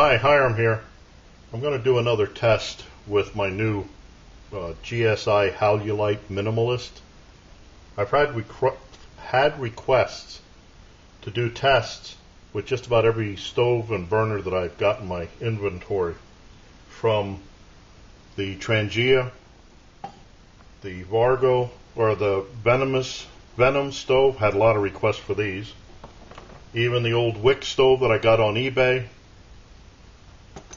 Hi, Hiram here. I'm going to do another test with my new GSI Halulite Minimalist. I've had requests to do tests with just about every stove and burner that I've got in my inventory, from the Trangia, the Vargo, or the Venom stove. Had a lot of requests for these. Even the old wick stove that I got on eBay.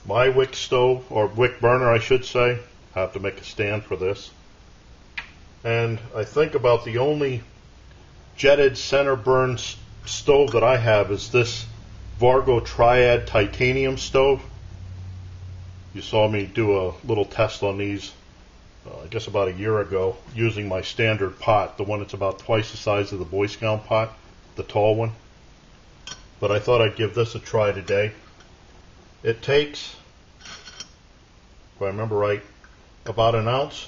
My wick stove, or wick burner I should say. I have to make a stand for this. And I think about the only jetted center burn stove that I have is this Vargo Triad Titanium Stove. You saw me do a little test on these I guess about a year ago, using my standard pot, the one that's about twice the size of the Boy Scout pot, the tall one. But I thought I'd give this a try today. It takes, if I remember right, about an ounce,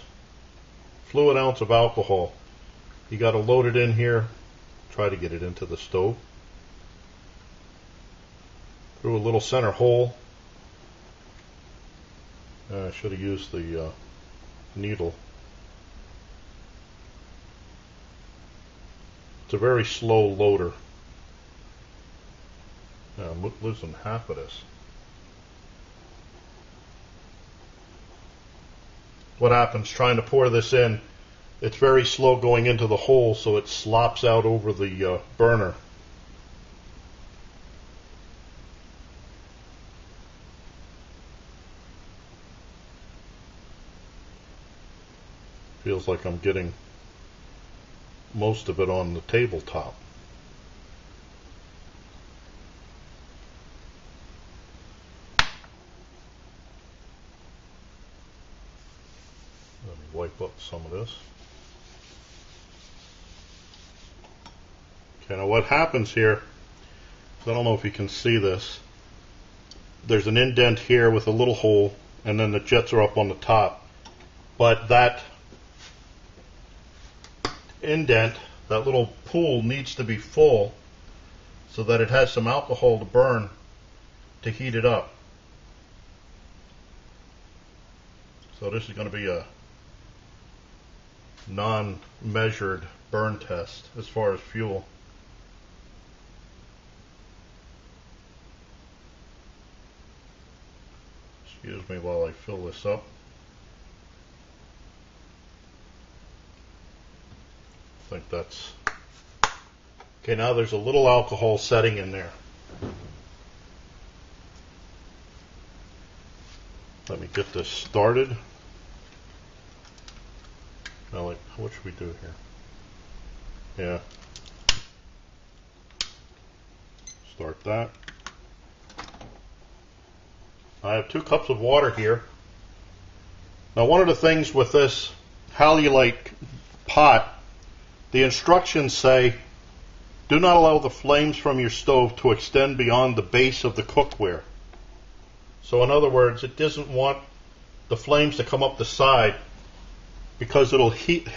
fluid ounce of alcohol. You got to load it in here, try to get it into the stove, through a little center hole. I should have used the needle. It's a very slow loader. I'm losing half of this. What happens trying to pour this in, it's very slow going into the hole, so it slops out over the burner. Feels like I'm getting most of it on the tabletop. Let me wipe up some of this. Okay, now what happens here, I don't know if you can see this, there's an indent here with a little hole, and then the jets are up on the top. But that indent, that little pool, needs to be full so that it has some alcohol to burn to heat it up. So this is going to be a non-measured burn test as far as fuel. Excuse me while I fill this up. I think that's okay. Now there's a little alcohol setting in there. Let me get this started. Now, what should we do here? Yeah. Start that. I have 2 cups of water here. Now, one of the things with this Halulite pot, the instructions say, do not allow the flames from your stove to extend beyond the base of the cookware. So in other words, it doesn't want the flames to come up the side, because it'll hit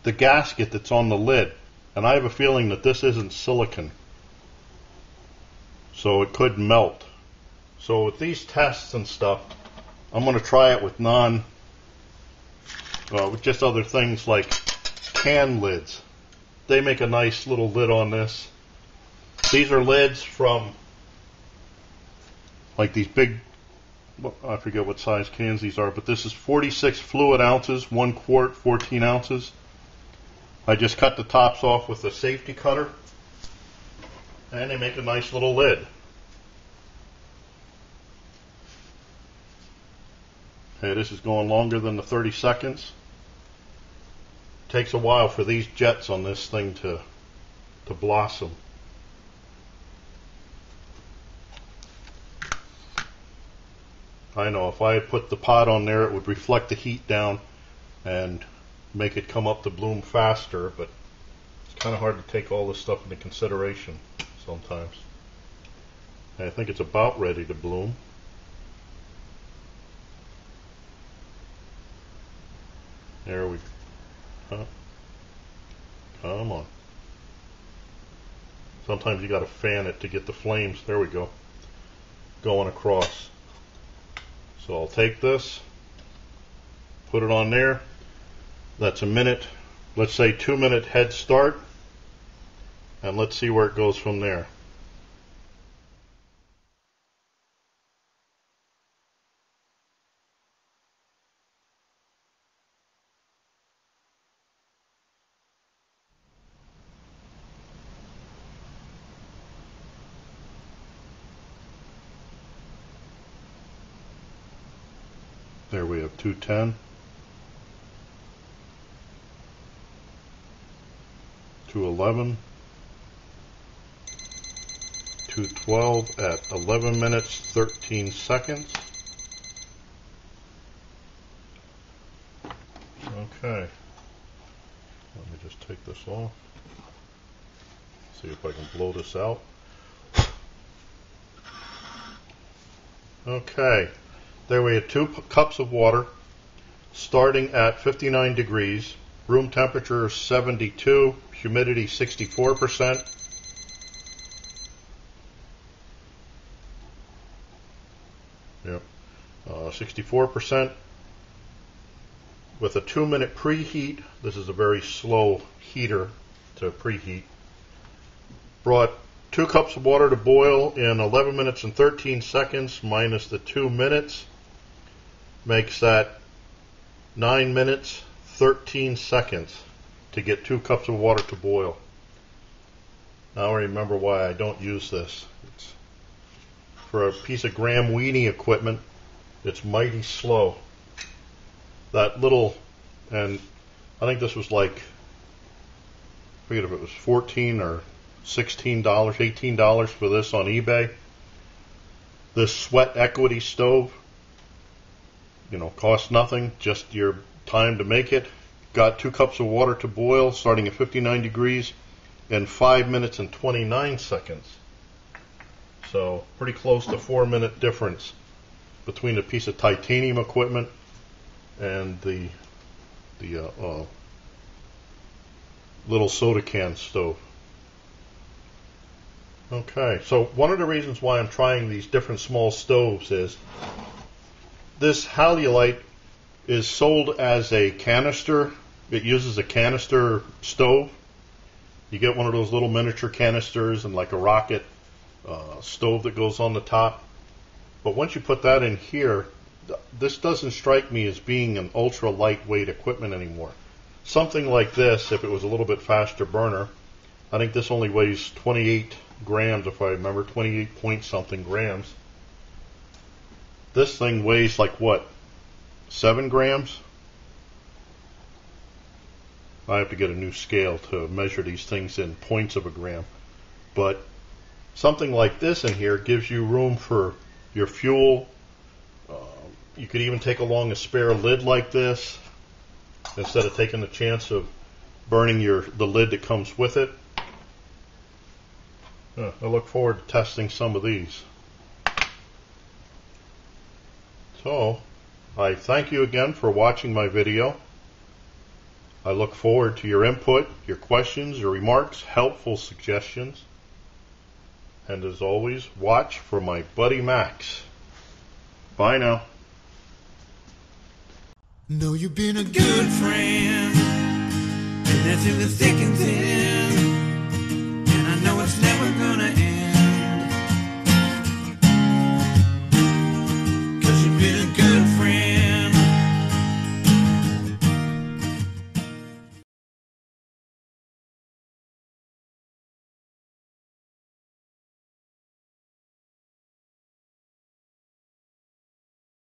the gasket that's on the lid. And I have a feeling that this isn't silicon, so it could melt. So with these tests and stuff, I'm going to try it with with just other things like can lids. They make a nice little lid on this. These are lids from like these big, I forget what size cans these are, but this is 46 fluid ounces, 1 quart, 14 ounces. I just cut the tops off with a safety cutter, and they make a nice little lid. Okay, this is going longer than the 30 seconds. Takes a while for these jets on this thing to blossom. I know if I had put the pot on there, it would reflect the heat down and make it come up to bloom faster, but it's kind of hard to take all this stuff into consideration sometimes. And I think it's about ready to bloom. There we go. Come on. Sometimes you got to fan it to get the flames. There we go. going across. So I'll take this, put it on there. That's a minute, let's say 2-minute head start, and let's see where it goes from there. There we have 210, 211, 212 at 11 minutes 13 seconds. Okay, let me just take this off, see if I can blow this out. Okay, there we have 2 cups of water starting at 59 degrees, room temperature 72, humidity 64%. Yep, 64%. With a 2-minute preheat. This is a very slow heater to preheat. Brought 2 cups of water to boil in 11 minutes and 13 seconds minus the 2 minutes. Makes that 9 minutes 13 seconds to get 2 cups of water to boil. Now I remember why I don't use this. It's for a piece of Gramweinie equipment, it's mighty slow. That little, and I think this was like, I forget if it was $14 or $16, $18 for this on eBay. This Sweat Equity stove, you know, cost nothing, just your time to make it. Got 2 cups of water to boil starting at 59 degrees in 5 minutes and 29 seconds. So pretty close to 4-minute difference between a piece of titanium equipment and the little soda can stove. Okay, so one of the reasons why I'm trying these different small stoves is this Halulite is sold as a canister. It uses a canister stove. You get one of those little miniature canisters and like a rocket stove that goes on the top. But once you put that in here, this doesn't strike me as being an ultra lightweight equipment anymore. Something like this, if it was a little bit faster burner, I think this only weighs 28 grams, if I remember, 28 point something grams. This thing weighs like what, 7 grams? I have to get a new scale to measure these things in points of a gram. But something like this in here gives you room for your fuel. You could even take along a spare lid like this instead of taking the chance of burning the lid that comes with it. I look forward to testing some of these. So, I thank you again for watching my video. I look forward to your input, your questions, your remarks, helpful suggestions. And as always, watch for my buddy Max. Bye now. Know you've been a good friend, and that's in the thick and thin.